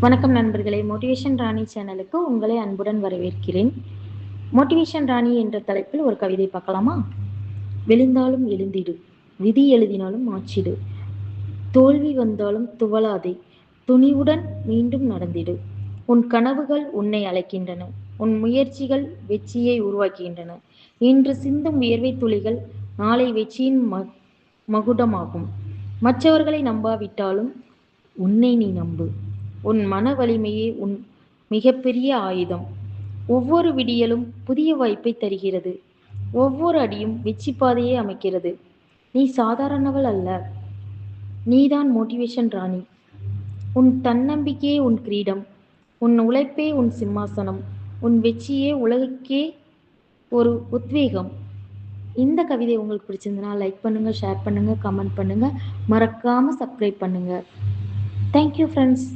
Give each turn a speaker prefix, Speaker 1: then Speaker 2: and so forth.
Speaker 1: வணக்கம் நண்பர்களே, மோட்டிவேஷன் ராணி சேனலுக்கு உங்களை அன்புடன் வரவேற்கிறேன். மோட்டிவேஷன் ராணி என்ற தலைப்பில் ஒரு கவிதை பார்க்கலாமா? விழுந்தாலும் எழுந்திடு, விதி எழுதினாலும் மாற்றிடு, தோல்வி வந்தாலும் துவளாதே, துணிவுடன் மீண்டும் நடந்திடு. உன் கனவுகள் உன்னை அழைக்கின்றன, உன் முயற்சிகள் வெற்றியை உருவாக்குகின்றன. இன்று சிந்தும் வியர்வை துளிகள் நாளை வெற்றியின் மகுடமாகும். மற்றவர்களை நம்பாவிட்டாலும் உன்னை நீ நம்பு. உன் மன வலிமையே உன் மிகப்பெரிய ஆயுதம். ஒவ்வொரு விடியலும் புதிய வாய்ப்பை தருகிறது. ஒவ்வொரு அடியும் வெற்றி பாதையை அமைக்கிறது. நீ சாதாரணவள் அல்ல, நீதான் மோட்டிவேஷன் ராணி. உன் தன்னம்பிக்கையே உன் கிரீடம், உன் உழைப்பே உன் சிம்மாசனம், உன் வெற்றியே உலகுக்கே ஒரு உத்வேகம். இந்த கவிதை உங்களுக்கு பிடிச்சிருந்ததுன்னா லைக் பண்ணுங்க, ஷேர் பண்ணுங்க, கமெண்ட் பண்ணுங்க, மறக்காம சப்ஸ்கிரைப் பண்ணுங்க. Thank you friends.